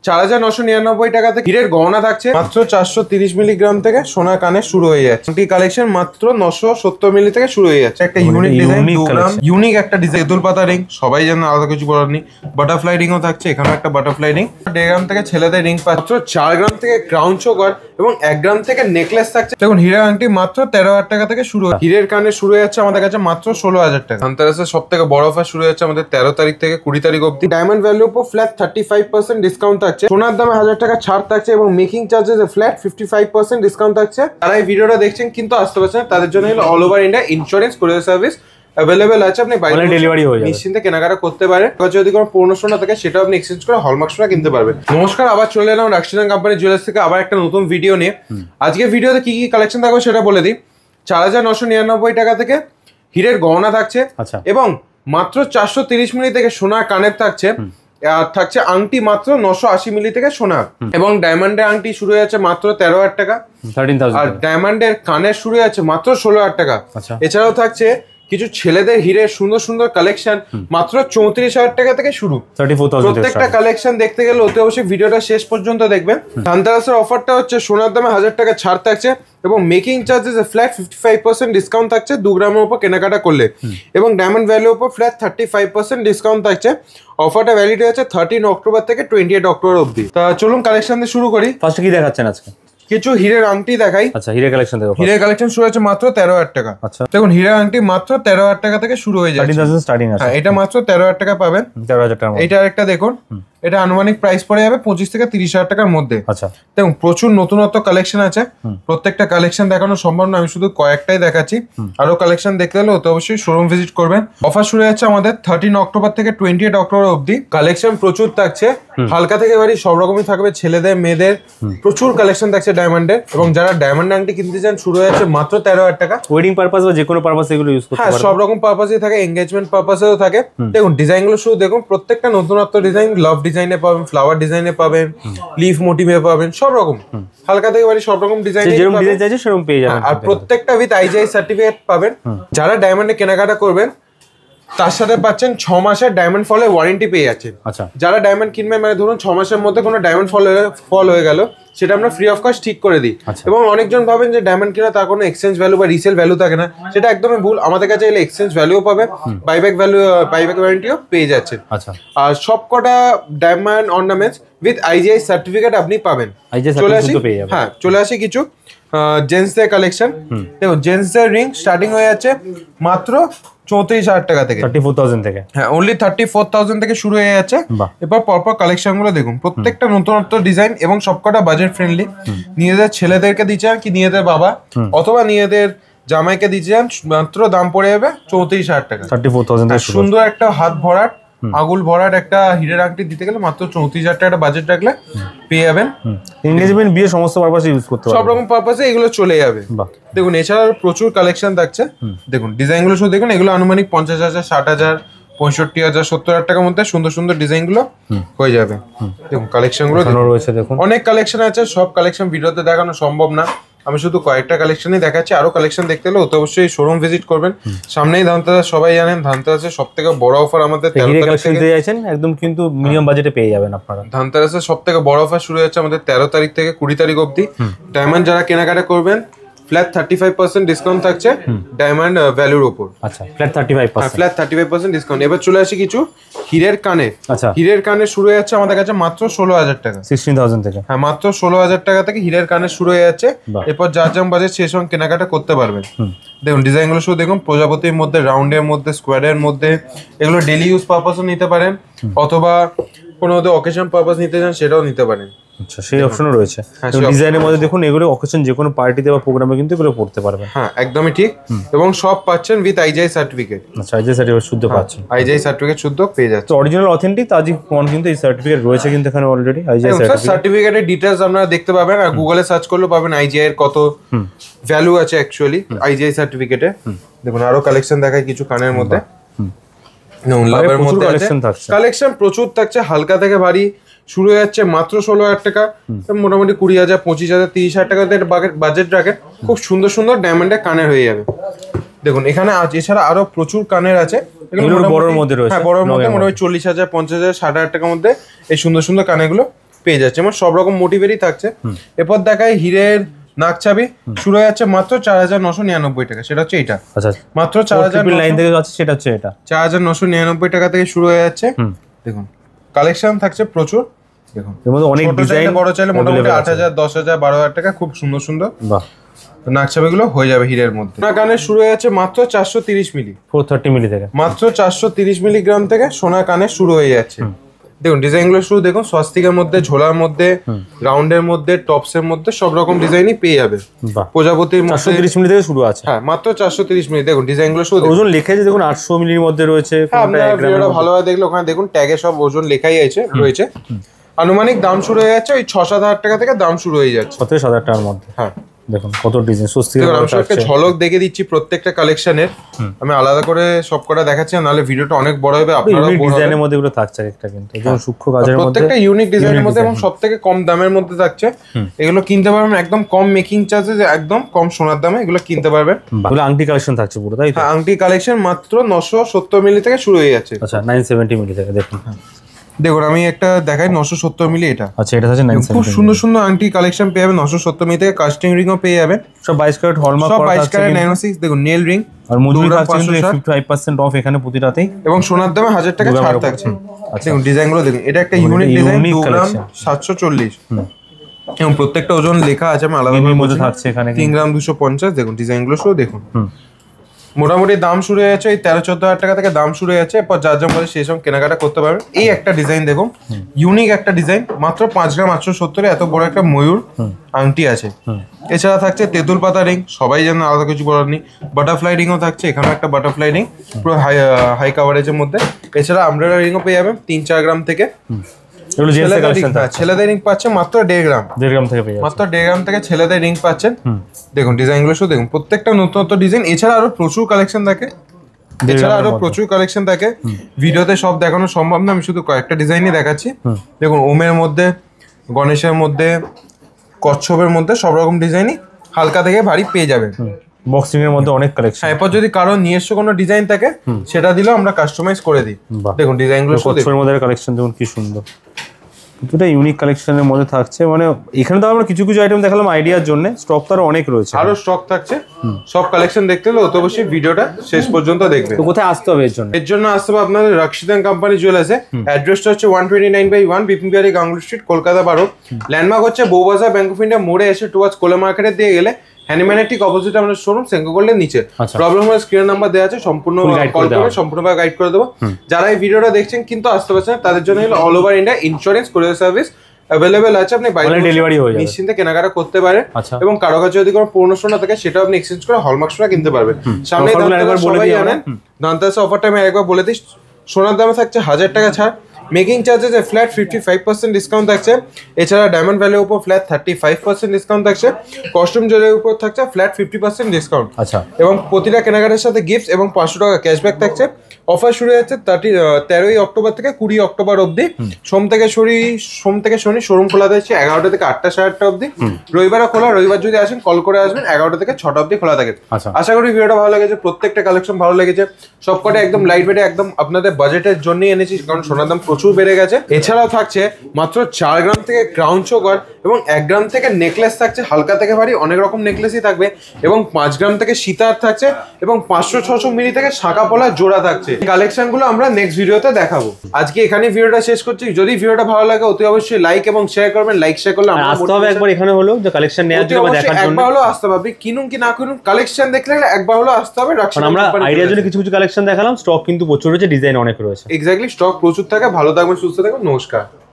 4999 টাকা থেকে হীরের গহনা থাকছে মাত্র 430 মিলিগ্রাম থেকে সোনা কানে শুরু হয়ে যাচ্ছে। আংটি কালেকশন মাত্র 970 মিলি থেকে শুরু হয়ে যাচ্ছে। একটা ইউনিক ডিজাইন, ইউনিক একটা ডিজাইন, তেঁতুল পাতা রিং, সবাই জানেন, আলাদা কিছু করার নেই। বাটারফ্লাই রিংও থাকছে, এখানেও একটা বাটারফ্লাই রিং। 1.5 গ্রাম থেকে ছেলেদের রিং মাত্র 4 গ্রাম থেকে ক্রাউন চোকার এবং 1 গ্রাম থেকে নেকলেস থাকছে। দেখুন হীরের আংটি মাত্র 13,000 টাকা থেকে শুরু। হীরের কানে শুরু হয়ে যাচ্ছে আমাদের কাছে মাত্র 16,000 টাকা। ধনতেরাসের সব থেকে বড় অফার শুরু হচ্ছে আমাদের 13 তারিখ থেকে 20 তারিখ অব্দি। ডায়মন্ড ভ্যালু উপর ফ্ল্যাট 35% ডিসকাউন্ট থাকছে। সোনার দামে 1000 টাকা ছাড় থাকছে এবং মেকিং চার্জেস ফ্ল্যাট 55% ডিসকাউন্ট থাকছে। যারা এই ভিডিওটা দেখছেন কিন্তু আসতে পারছেন না, তাদের জন্য হলো all over India insurance courier service available আছে। আপনি বাইরে ডেলিভারি হয়ে যাবে, নিশ্চিন্তে কেনাকাটা করতে পারেন। যদি কোনো পুরনো সোনা থাকে সেটাও আপনি এক্সচেঞ্জ করে হলমার্ক সোনা কিনতে পারবেন। নমস্কার, আবার চলে এলাম রাক্সিদান কোম্পানি জুয়েলার্স থেকে আবার একটা নতুন ভিডিও নিয়ে। আজকে ভিডিওতে কি কি কালেকশন থাকবে সেটা বলে দিই। 4999 টাকা থেকে হীরের গহনা থাকছে এবং মাত্র 430 মিলি থেকে সোনার কানের থাকছে। আর থাকছে আংটি মাত্র 980 মিলি থেকে সোনা এবং ডায়মন্ডের আংটি শুরু হয়ে যাচ্ছে মাত্র 13,000 টাকা। আর ডায়মন্ডের কানের শুরু হয়ে যাচ্ছে মাত্র 16,000 টাকা। এছাড়াও থাকছে কিছু ছেলেদের হীরের সুন্দর সুন্দর কালেকশন মাত্র 34,000 টাকা থেকে শুরু। প্রত্যেকটা কালেকশন দেখতে গেলে অতি অবশ্যই ভিডিওটা শেষ পর্যন্ত দেখবেন। ধনতেরাসের অফারটা হচ্ছে সোনার দামে 1000 টাকা ছাড় থাকছে এবং মেকিং চার্জেস ফ্ল্যাট 55% ডিসকাউন্ট থাকছে 2 গ্রামের উপর কেনাকাটা করলে, এবং ডায়মন্ড ভ্যালুর উপর ফ্ল্যাট 35% ডিসকাউন্ট থাকছে। অফারটা ভ্যালিডি আছে 13 অক্টোবর থেকে 28 অক্টোবর অবধি। তা চলুন কালেকশন দিয়ে শুরু করি। ফার্স্টে কি দেখাচ্ছেন আজকে? কিছু হীরের আংটি দেখাই। আচ্ছা, হীরের কালেকশন দেখো। হীরের কালেকশন শুরু হচ্ছে মাত্র 13,000 টাকা। আচ্ছা, দেখুন হীরের আংটি মাত্র 13,000 টাকা থেকে শুরু হয়ে যায়। 13,000 স্টার্টিং আছে। হ্যাঁ, এটা মাত্র 13,000 টাকা পাবেন। 13,000 টাকা। এটা আরেকটা দেখুন, এটা আনুমানিক প্রাইস পড়ে যাবে 25 থেকে 30,000 টাকার মধ্যে। আচ্ছা, দেখুন প্রচুর নতুনত্ব কালেকশন আছে। প্রত্যেকটা কালেকশন দেখানো সম্ভব না, আমি শুধু কয়েকটাই দেখাচ্ছি। আরো কালেকশন দেখতে হলে তো অবশ্যই শোরুম ভিজিট করবেন। অফার শুরু হচ্ছে আমাদের 13 অক্টোবর থেকে 28 অক্টোবর অবধি। কালেকশন প্রচুর থাকছে, হালকা থেকে ভারী সব রকমই থাকবে। ছেলেদের মেয়েদের প্রচুর কালেকশন থাকছে ডায়মন্ডের, এবং যারা ডায়মন্ড আংটি কিনতে চান শুরু হয়ে যাচ্ছে মাত্র 13,000 টাকা। ওয়েডিং পারপাস বা যে কোনো পারপাস এগুলো ইউজ করতে পারবেন। হ্যাঁ, সব রকম পারপাসই থাকে, এনগেজমেন্ট পারপাসেও থাকে। দেখুন ডিজাইনগুলো শুধু দেখুন, প্রত্যেকটা নতুনত্ব ডিজাইন। লাভ ডিজাইনে পাবেন, ফ্লাওয়ার ডিজাইনে পাবেন, লিফ মোটিভে পাবেন, সব রকম হালকা থেকে ভারী সব রকম ডিজাইন চাইছে সেরকম পেয়ে যাবেন। আর প্রত্যেকটা উইথ আইজিআই সার্টিফিকেট পাবেন। যারা ডায়মন্ডে কেনাকাটা করবেন তার সাথে পাচ্ছেন 6 মাসের ডায়মন্ড ফলের ওয়ারেন্টি পেয়ে যাচ্ছেন। আচ্ছা, যারা ডায়মন্ড কিনবেন, মানে ধরুন 6 মাসের মধ্যে কোনো ডায়মন্ড ফল হয়ে গেল, সেটা আমরা ফ্রি অফ কস্ট ঠিক করে দিই। এবং অনেকজন ভাবেন যে ডায়মন্ড কিনা তার কোনো এক্সচেঞ্জ ভ্যালু বা রিসেল ভ্যালু থাকে না, সেটা একদমই ভুল। আমাদের কাছে এলে এক্সচেঞ্জ ভ্যালুও পাবেন, বাইব্যাক ওয়ারেন্টিও পেয়ে যাচ্ছেন। আচ্ছা, আর সবকটা diamond ornaments with IGI certificate আপনি পাবেন। চলে আসি, হ্যাঁ চলে আসি কিছু জেন্টসদের কালেকশন। দেখুন জেন্টসদের রিং স্টার্টিং হয়ে যাচ্ছে মাত্র 34,000 টাকা থেকে, 34,000 থেকে। হ্যাঁ, অনলি 34,000 থেকে শুরু হয়ে যাচ্ছে। এবার পরপর কালেকশন গুলো দেখুন, প্রত্যেকটা নতুনত্ব ডিজাইন এবং সবকটা বাজেট ফ্রেন্ডলি। নিজেদের ছেলেদেরকে দিচ্ছে কি নিজেদের বাবা অথবা নিজেদের জামাইকে দিচ্ছে মাত্র দাম পড়ে যাবে 34,000 টাকা। 34,000 সুন্দর একটা হাত ভরাট আগুল ভরাট একটা হীরের আংটি দিতে গেলে মাত্র 34,000 টাকা বাজেট রাখলে পেয়ে যাবেন। এনগেজমেন্ট, বিয়ে, সমস্ত পারপাসে ইউজ করতে পারবেন, সব রকম পারপাসে এগুলো চলে যাবে। দেখুন এছাড়া প্রচুর কালেকশন থাকছে। দেখুন ডিজাইনগুলো শুধু দেখুন, এগুলো আনুমানিক 50,000, 60,000, 65,000, 70,000 টাকার মধ্যে সুন্দর সুন্দর ডিজাইন গুলো হয়ে যাবে। দেখুন কালেকশন গুলো রয়েছে, দেখুন অনেক কালেকশন আছে। সব কালেকশন ভিডিওতে দেখানো সম্ভব না, আমি শুধু কয়েকটা কালেকশনই দেখাচ্ছি। আরো কালেকশন দেখতে হলে তো অবশ্যই শোরুম ভিজিট করবেন। সামনেই ধনতেরাস, সবাই জানেন ধনতেরাসের সব থেকে বড় অফার আমাদের 13 তারিখ থেকে যাচ্ছেন একদম, কিন্তু মিনিমাম বাজেটে পেয়ে যাবেন আপনারা। ধনতেরাসের সব থেকে বড় অফার শুরু হচ্ছে আমাদের 13 তারিখ থেকে 20 তারিখ অবধি। ডায়মন্ড যারা কেনাকাটা করবেন ফ্ল্যাট 35% ডিসকাউন্ট থাকছে ডায়মন্ড ভ্যালুর উপর। আচ্ছা, ফ্ল্যাট 35% ডিসকাউন্ট। এবার চলে আসি কিছু হীরের কানে। আচ্ছা, হীরের কানে শুরু হয়ে যাচ্ছে আমাদের কাছে মাত্র 16,000 টাকা, 16,000 থেকে। হ্যাঁ, মাত্র 16,000 টাকা থেকে হীরের কানে শুরু হয়ে যাচ্ছে। এরপর যার যেমন বাজেট সেই সঙ্গে কেনাকাটা করতে পারবেন। দেখুন ডিজাইনগুলো শুধু দেখুন, প্রজাপতির মধ্যে, রাউন্ডের মধ্যে, স্কোয়ারের মধ্যে। এগুলো ডেইলি ইউজ পারপাসও নিতে পারেন অথবা কোনো অকেশন পারপাস নিতে চান সেটাও নিতে পারেন। আচ্ছা, সেই অপশনও রয়েছে। ডিজাইনের মধ্যে দেখুন, এগুলো অকেশন যে কোনো পার্টিতে বা প্রোগ্রামে কিন্তু এগুলো পড়তে পারবেন। হ্যাঁ, একদমই ঠিক। এবং সব পাচ্ছেন উইথ আইজিআই সার্টিফিকেট। আচ্ছা, আইজিআই সার্টিফিকেট শুদ্ধ পাচ্ছেন, আইজিআই সার্টিফিকেট শুদ্ধ পেয়ে যাচ্ছে। অরিজিনাল অথেন্টিক তাজিক ফোন কিন্তু এই সার্টিফিকেট রয়েছে কিন্তু এখানে অলরেডি। আইজিআই সার্টিফিকেটের ডিটেইলস আপনারা দেখতে পাবেন, আর গুগলে সার্চ করলে পাবেন আইজিআই এর কত ভ্যালু আছে অ্যাকচুয়ালি আইজিআই সার্টিফিকেটে। দেখুন আরো কালেকশন দেখায় কিছু কানের মধ্যে। লাভের মধ্যে কালেকশন প্রচুর থাকছে, হালকা থেকে ভারী শুরু হয়ে যাচ্ছে মাত্র 16,000 টাকা। মোটামুটি 20,000, 25,000, 30,000 টাকা বাজেট রাখেন, খুব সুন্দর সুন্দর ডায়মন্ডের কানের হয়ে যাবে। দেখুন এখানে এছাড়া আরো প্রচুর কানের আছে, বড়োর মধ্যে রয়েছে। হ্যাঁ, বড়োর মধ্যে মোটামুটি 40,000, 50,000, 60,000 টাকার মধ্যে এই সুন্দর সুন্দর কানেগুলো পেয়ে যাচ্ছে, এবং সব রকম মোটিভেরই থাকছে। এরপর দেখায় হিরের নাকছাবি, শুরু হয়ে যাচ্ছে মাত্র 4999 টাকা, সেটা হচ্ছে এটা। আচ্ছা, মাত্র 4999 থেকে যাচ্ছে, সেটা হচ্ছে এটা 4999 টাকা থেকে শুরু হয়ে যাচ্ছে। দেখুন কালেকশন থাকছে প্রচুর, দেখুন এর মধ্যে অনেক ডিজাইন, বড় চাইলে মোটামুটি 8000, 10000, 12000 টাকা খুব সুন্দর সুন্দর বাহ নাকছাবিগুলো হয়ে যাবে হিরের মধ্যে। সোনা কানের শুরু হয়ে যাচ্ছে মাত্র 430 মিলি, 430 মিলি থেকে, মাত্র 430 মিলিগ্রাম থেকে সোনা কানের শুরু হয়ে যাচ্ছে। দেখুন ডিজাইনগুলো শুরু দেখুন, স্বস্তিকের মধ্যে, ঝোলার মধ্যে, রাউন্ডের মধ্যে, টপসের মধ্যে সব রকম ডিজাইনই পেয়ে যাবে। প্রজাপতির মধ্যে 430 মিলি থেকে শুরু আছে। হ্যাঁ মাত্র 430 মিলি। দেখুন ডিজাইনগুলো শুরু ওজন লেখা আছে দেখুন, 800 মিলির মধ্যে রয়েছে। আপনারা ভালোভাবে দেখলে ওখানে দেখুন ট্যাগে সব ওজন লেখাই আছে রয়েছে। আনুমানিক দাম শুরু হয়ে যাচ্ছে ওই 6-7 হাজার টাকা থেকে দাম শুরু হয়ে যাচ্ছে, 7-7 টাকার মধ্যে। হ্যাঁ দেখুন কত ডিজাইন, স্বস্তিকের আমি একটা ঝলক দেখে দিচ্ছি প্রত্যেকটা কালেকশনের। আমি আলাদা করে সব কটা দেখাচ্ছি, নাহলে ভিডিওটা অনেক বড় হবে, আপনারা ডিজাইনের মধ্যে এগুলো থাকছে একটা, কিন্তু একদম সূক্ষ্ম কাজের মধ্যে, প্রত্যেকটা ইউনিক ডিজাইনের মধ্যে এবং সবথেকে কম দামের মধ্যে থাকছে। এগুলো কিনতে পারবেন একদম কম মেকিং চার্জে, একদম কম সোনার দামে এগুলো কিনতে পারবেন। এগুলো আংটি কালেকশন থাকছে পুরো, তাই তো? হ্যাঁ আংটি কালেকশন মাত্র 970 মিলি থেকে শুরু হয়ে যাচ্ছে। আচ্ছা 970 মিলি থেকে। দেখুন দেখুন আমি একটা দেখাই 970 মিলি, এটা আচ্ছা, এটা আছে 970। খুব সুন্দর সুন্দর আংটি কালেকশন পেয়ে যাবেন 970 মিলি থেকে। কাস্টিং রিংও পেয়ে যাবেন, সব 22 ক্যারেট হলমার্ক সব করা 22 থাকছে। ক্যারেট 906। দেখুন নেল রিং আর মজুরি থাকছে কিন্তু 55% অফ এখানে প্রতিটাতেই, এবং সোনার দামে 1000 টাকা ছাড় থাকছে। দেখুন ডিজাইনগুলো দেখুন, এটা একটা ইউনিক ডিজাইন, 2 গ্রাম 740, এবং প্রত্যেকটা ওজন লেখা আছে, আমি আলাদা করে মধ্যে থাকছে এখানে 3 গ্রাম 250। দেখুন ডিজাইনগুলো শুধু দেখুন, মোটামুটি দাম শুরু হয়ে যাচ্ছে ওই 13-14 হাজার টাকা থেকে দাম শুরু হয়ে যাচ্ছে। এরপর যার যেমন সেই সব কেনাকাটা করতে পারবেন। এই একটা ডিজাইন দেখুন, ইউনিক একটা ডিজাইন, মাত্র 5 গ্রাম 870 এত বড় একটা ময়ূর আংটি আছে। এছাড়া থাকছে তেঁতুল পাতা রিং, সবাই জানেন, আলাদা কিছু বলার নেই। বাটারফ্লাই রিংও থাকছে, এখানে একটা বাটারফ্লাই রিং পুরো হাই কাভারেজের মধ্যে। এছাড়া আমব্রেলা রিংও পেয়ে যাবেন 3-4 গ্রাম থেকে। ছেলেদের রিং পাচ্ছেন মাত্র 1.5 গ্রাম, 1.5 গ্রাম থেকে পেয়ে যাচ্ছে, মাত্র 1.5 গ্রাম থেকে ছেলেদের রিং পাচ্ছেন। দেখুন ডিজাইনগুলো শুধু দেখুন, প্রত্যেকটা নতুন নতুন ডিজাইন। এছাড়া আরো প্রচুর কালেকশন থাকে, ভিডিওতে সব দেখানো সম্ভব না, আমি শুধু কয়েকটা ডিজাইনই দেখাচ্ছি। দেখুন ওমের মধ্যে, গণেশের মধ্যে, কচ্ছপের মধ্যে সব রকম ডিজাইনই হালকা থেকে ভারী পেয়ে যাবেন। বক্সিং এর মধ্যে অনেক কালেকশন। এরপর যদি কারো নিজস্ব কোনো ডিজাইন থাকে সেটা দিলেও আমরা কাস্টমাইজ করে দিই। দেখুন ডিজাইনগুলো কচ্ছপের মধ্যে কালেকশন দেখুন কি সুন্দর, দুটো ইউনিক কালেকশনের মধ্যে থাকছে। মানে এখানে তো আমরা কিছু কিছু আইটেম দেখালাম আইডিয়ার জন্য, স্টক তো আরো অনেক রয়েছে, আরো স্টক থাকছে। সব কালেকশন দেখতে হলে অত অবশ্যই ভিডিওটা শেষ পর্যন্ত দেখবেন। তো কোথায় আসতে হবে এর জন্য? এর জন্য আসতে হবে আপনাদের রাক্ষিদান কোম্পানি জুয়েলার্সে। অ্যাড্রেসটা হচ্ছে 129/1 বিপিন বিহারি গাঙ্গুলি স্ট্রিট, কলকাতা 12। ল্যান্ডমার্ক হচ্ছে বউবাজার ব্যাংক অফ ইন্ডিয়া মোড়ে এসে টুয়ার্ডস কোলে মার্কেটের দিয়ে গেলে হ্যানিম্যানের ঠিক অপোজিট আমাদের শোরুম, সেঙ্কো গোল্ডের নিচে। প্রবলেম হলে স্ক্রিন নাম্বার দেওয়া আছে, সম্পূর্ণ কল করে সম্পূর্ণভাবে গাইড করে দেবো। যারা এই ভিডিওটা দেখছেন কিন্তু আসতে পারছেন, তাদের জন্য হলো অল ওভার ইন্ডিয়া ইন্স্যুরেন্স কোরিয়ার সার্ভিস অ্যাভেলেবেল আছে। আপনি বাইরে ডেলিভারি হয়ে যাবে, নিশ্চিন্তে কেনাকাটা করতে পারেন। এবং কারো কাছে যদি কোনো পুরনো সোনা থাকে সেটাও আপনি এক্সচেঞ্জ করে হলমার্ক সোনা কিনতে পারবেন। সামনে সবাই জানেন ধনতেরাস অফারটা আমি একবার বলে দিই, সোনার দামে থাকছে 1000 টাকা ছাড়, মেকিং চার্জেস ফ্ল্যাট 55% ডিসকাউন্ট থাকছে। এছাড়া ডায়মন্ড ভ্যালির উপর ফ্ল্যাট 35% ডিসকাউন্ট থাকছে। কস্টিউম জুয়েলারির উপর থাকছে ফ্ল্যাট 50% ডিসকাউন্ট। আচ্ছা, এবং প্রতিটা কেনাকাটার সাথে গিফট এবং 500 টাকা ক্যাশব্যাক থাকছে। অফার শুরু হচ্ছে 13ই অক্টোবর থেকে 20 অক্টোবর অবধি। সোম থেকে শনি শোরুম খোলা থাকছে 11টা থেকে 8টা 8:30 অবধি। রবিবারও খোলা, রবিবার যদি আসেন কল করে আসবেন, 11টা থেকে 6টা অবধি খোলা থাকে। আশা করি ভিডিওটা ভালো লেগেছে, প্রত্যেকটা কালেকশন ভালো লেগেছে। সবকটা একদম লাইট ওয়েটে, একদম আপনাদের বাজেটের জন্যই এনেছি, কারণ সোনার দাম প্রচুর বেড়ে গেছে। এছাড়াও থাকছে মাত্র 4 গ্রাম থেকে ক্রাউন চোকার এবং 1 গ্রাম থেকে নেকলেস থাকছে, হালকা থেকে ভারী অনেক রকম নেকলেসই থাকবে। এবং 5 গ্রাম থেকে সীতার থাকছে, এবং 500-600 মিলি থেকে শাঁখা পলা জোড়া থাকছে। কালেকশন গুলো আমরা নেক্সট ভিডিওতে দেখাবো। আজকে এখানে ভিডিওটা শেষ করছি। যদি ভিডিওটা ভালো লাগে অতি অবশ্যই লাইক এবং শেয়ার করবেন। লাইক শেয়ার করলে আমরা আসতে হবে একবার এখানে হলো যে কালেকশন নেওয়ার জন্য বা দেখার জন্য, একবার হলো আসতে হবে। কিনুন কি না কিনুন, কালেকশন দেখলে একবার হলো আসতে হবে। আমরা আইডিয়ার জন্য কিছু কিছু কালেকশন দেখালাম, স্টক কিন্তু প্রচুর রয়েছে, ডিজাইন অনেক রয়েছে। এক্স্যাক্টলি, স্টক প্রচুর থাকে। ভালো থাকবেন, সুস্থ থাকবেন, নমস্কার।